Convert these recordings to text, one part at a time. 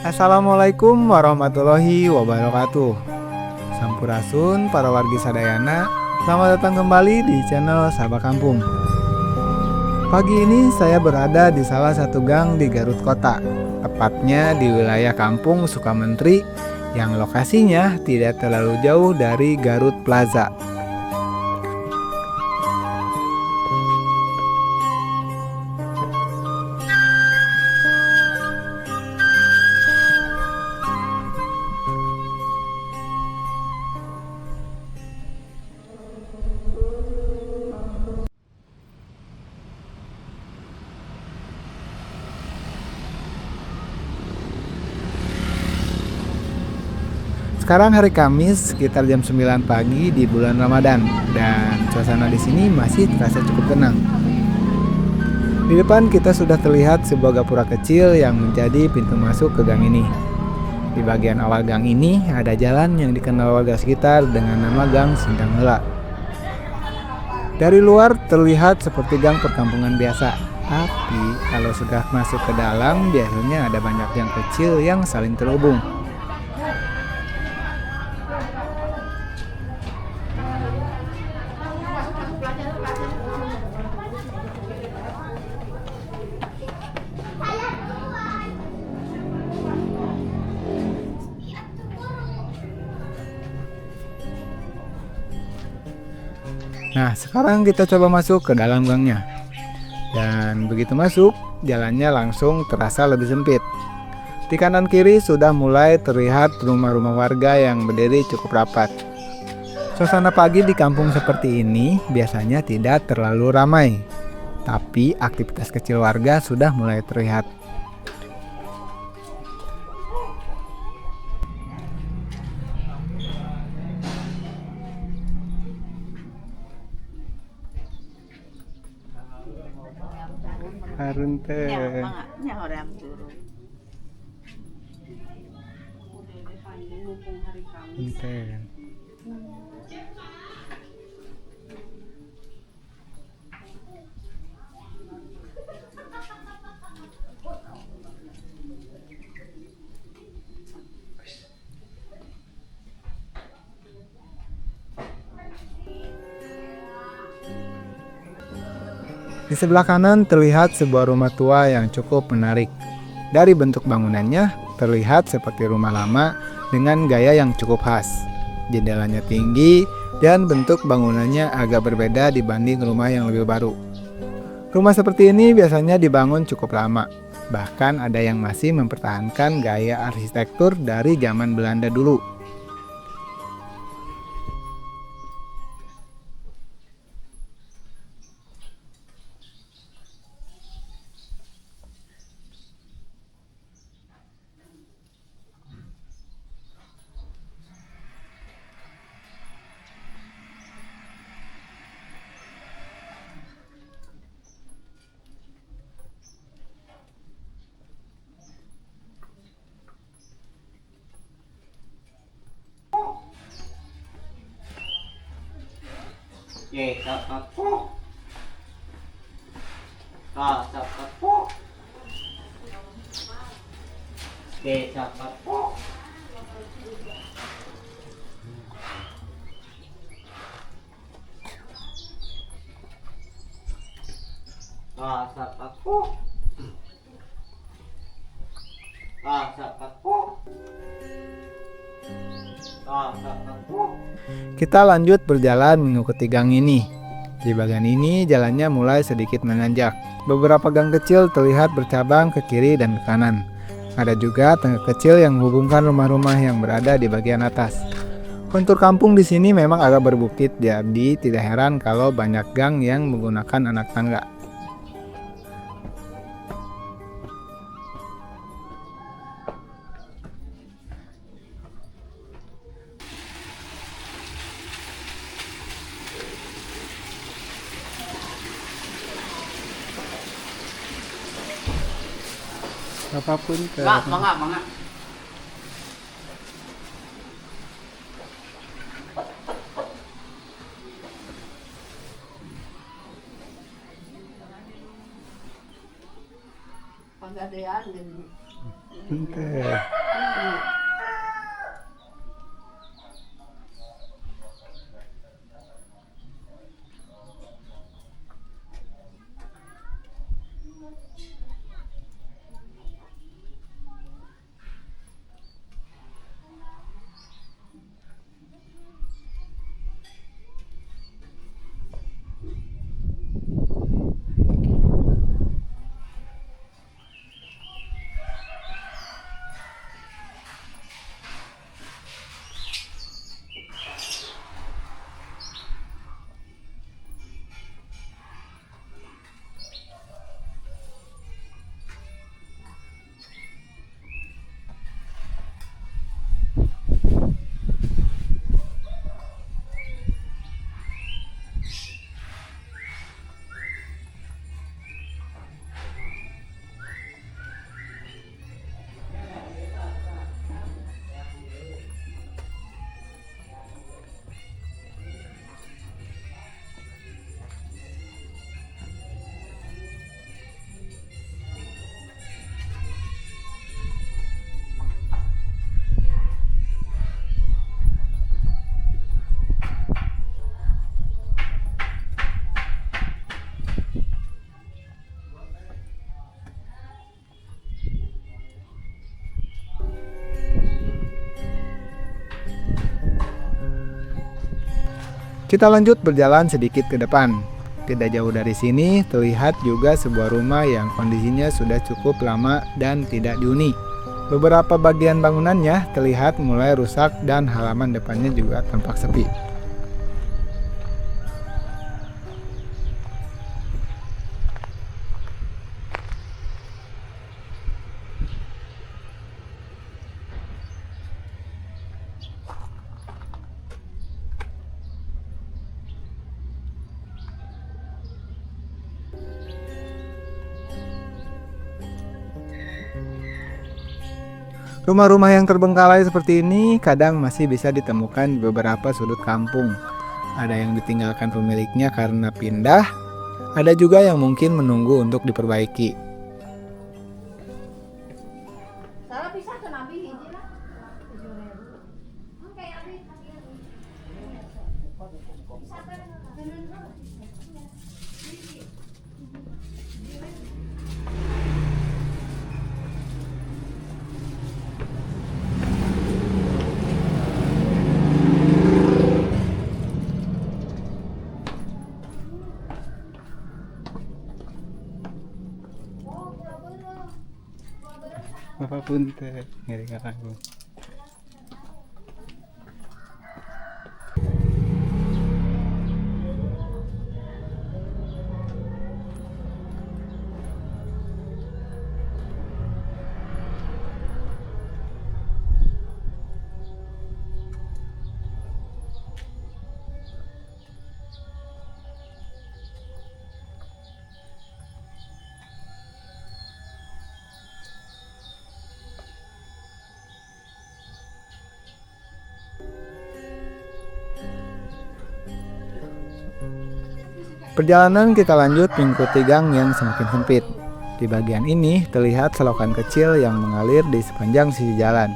Assalamualaikum warahmatullahi wabarakatuh. Sampurasun para wargi sadayana. Selamat datang kembali di channel Sabah Kampung. Pagi ini saya berada di salah satu gang di Garut Kota, tepatnya di wilayah Kampung Sukamenteri yang lokasinya tidak terlalu jauh dari Garut Plaza. Sekarang hari Kamis sekitar jam 9 pagi di bulan Ramadan dan suasana di sini masih terasa cukup tenang. Di depan kita sudah terlihat sebuah gapura kecil yang menjadi pintu masuk ke gang ini. Di bagian awal gang ini ada jalan yang dikenal warga sekitar dengan nama Gang Sindang Heula. Dari luar terlihat seperti gang perkampungan biasa, tapi kalau sudah masuk ke dalam biasanya ada banyak gang kecil yang saling terhubung. Nah, sekarang kita coba masuk ke dalam gangnya. Dan begitu masuk, jalannya langsung terasa lebih sempit. Di kanan kiri sudah mulai terlihat rumah-rumah warga yang berdiri cukup rapat. Suasana pagi di kampung seperti ini biasanya tidak terlalu ramai, tapi aktivitas kecil warga sudah mulai terlihat. Harunten. Harunten. Di sebelah kanan terlihat sebuah rumah tua yang cukup menarik. Dari bentuk bangunannya terlihat seperti rumah lama dengan gaya yang cukup khas. Jendelanya tinggi dan bentuk bangunannya agak berbeda dibanding rumah yang lebih baru. Rumah seperti ini biasanya dibangun cukup lama. Bahkan ada yang masih mempertahankan gaya arsitektur dari zaman Belanda dulu. Kita lanjut berjalan mengikuti gang ini. Di bagian ini jalannya mulai sedikit menanjak. Beberapa gang kecil terlihat bercabang ke kiri dan ke kanan. Ada juga tangga kecil yang menghubungkan rumah-rumah yang berada di bagian atas. Kontur kampung di sini memang agak berbukit, jadi tidak heran kalau banyak gang yang menggunakan anak tangga. Apapun ke Mangga. Pagadean Bentar. Kita lanjut berjalan sedikit ke depan. Tidak jauh dari sini terlihat juga sebuah rumah yang kondisinya sudah cukup lama dan tidak dihuni. Beberapa bagian bangunannya terlihat mulai rusak dan halaman depannya juga tampak sepi. Rumah-rumah yang terbengkalai seperti ini kadang masih bisa ditemukan di beberapa sudut kampung. Ada yang ditinggalkan pemiliknya karena pindah, ada juga yang mungkin menunggu untuk diperbaiki. Bapak punten, ngeri kakakku. Perjalanan kita lanjut mengikuti gang yang semakin sempit. Di bagian ini terlihat selokan kecil yang mengalir di sepanjang sisi jalan.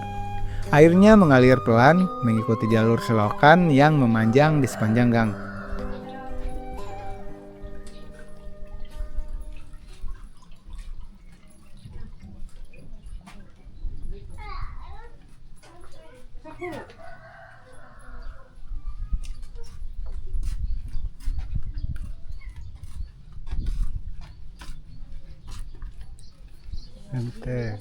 Airnya mengalir pelan mengikuti jalur selokan yang memanjang di sepanjang gang. Santai.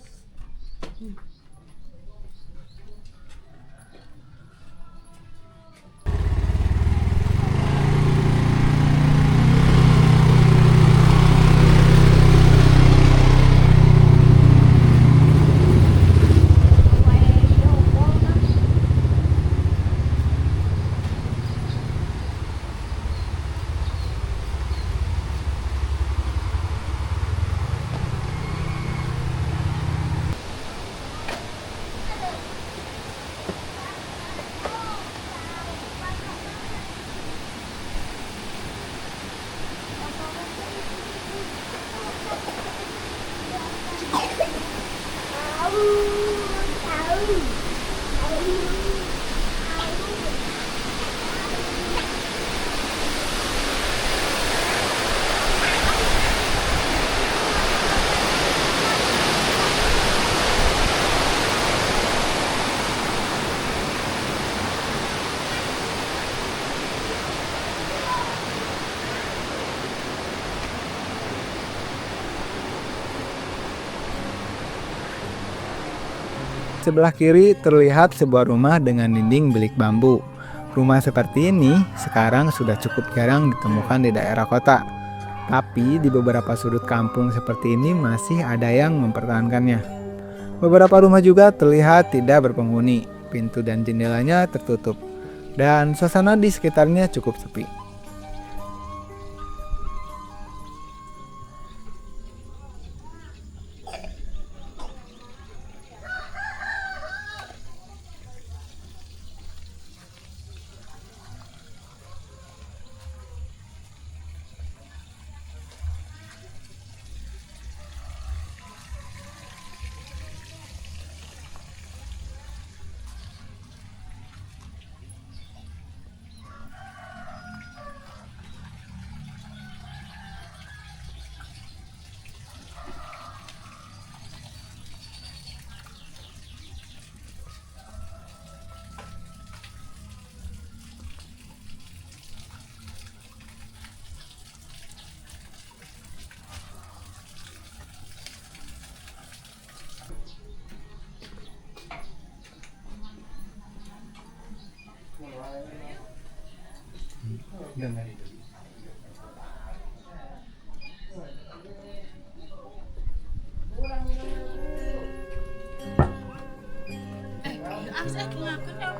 Sebelah kiri terlihat sebuah rumah dengan dinding bilik bambu. Rumah seperti ini sekarang sudah cukup jarang ditemukan di daerah kota. Tapi di beberapa sudut kampung seperti ini masih ada yang mempertahankannya. Beberapa rumah juga terlihat tidak berpenghuni, pintu dan jendelanya tertutup, dan suasana di sekitarnya cukup sepi.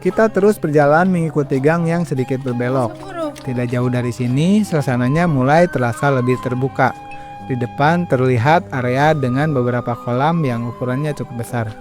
Kita terus berjalan mengikuti gang yang sedikit berbelok. Tidak jauh dari sini, suasananya mulai terasa lebih terbuka. Di depan terlihat area dengan beberapa kolam yang ukurannya cukup besar.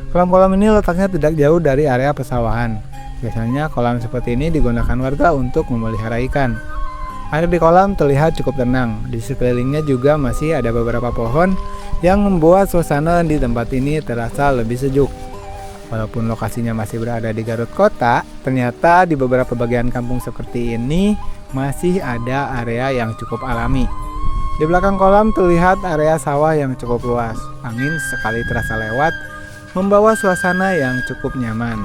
Kolam-kolam ini letaknya tidak jauh dari area pesawahan. Biasanya kolam seperti ini digunakan warga untuk memelihara ikan. Air di kolam terlihat cukup tenang. Di sekelilingnya juga masih ada beberapa pohon yang membuat suasana di tempat ini terasa lebih sejuk. Walaupun lokasinya masih berada di Garut Kota, ternyata di beberapa bagian kampung seperti ini masih ada area yang cukup alami. Di belakang kolam terlihat area sawah yang cukup luas. Angin sekali terasa lewat, membawa suasana yang cukup nyaman.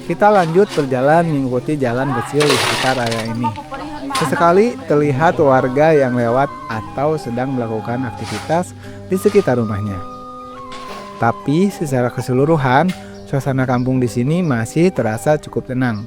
Kita lanjut berjalan mengikuti jalan kecil di sekitar area ini. Sesekali terlihat warga yang lewat atau sedang melakukan aktivitas di sekitar rumahnya. Tapi secara keseluruhan, suasana kampung di sini masih terasa cukup tenang.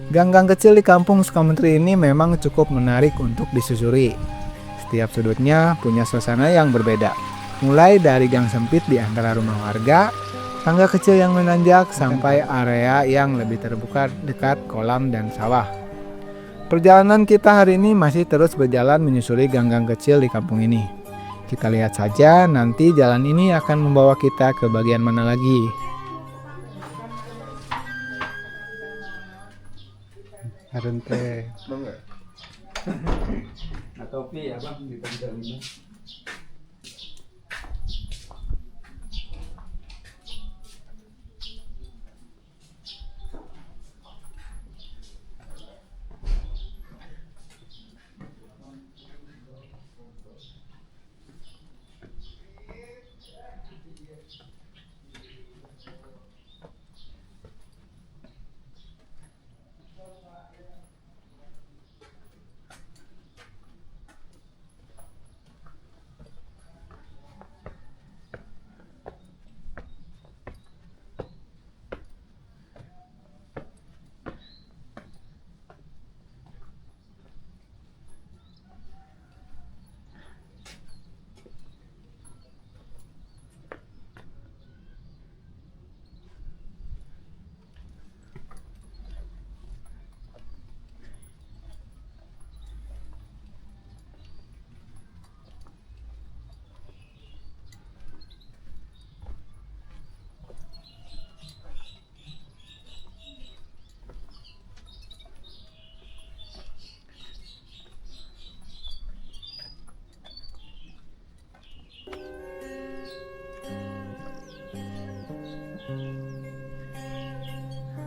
Gang-gang kecil di kampung Sukamenteri ini memang cukup menarik untuk disusuri. Setiap sudutnya punya suasana yang berbeda. Mulai dari gang sempit di antara rumah warga, tangga kecil yang menanjak, sampai area yang lebih terbuka dekat kolam dan sawah. Perjalanan kita hari ini masih terus berjalan menyusuri gang-gang kecil di kampung ini. Kita lihat saja nanti jalan ini akan membawa kita ke bagian mana lagi. Harun teh. Atau pi abang di tempat ini.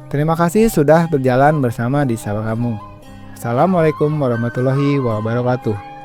Terima kasih sudah berjalan bersama di sawah kamu. Assalamualaikum warahmatullahi wabarakatuh.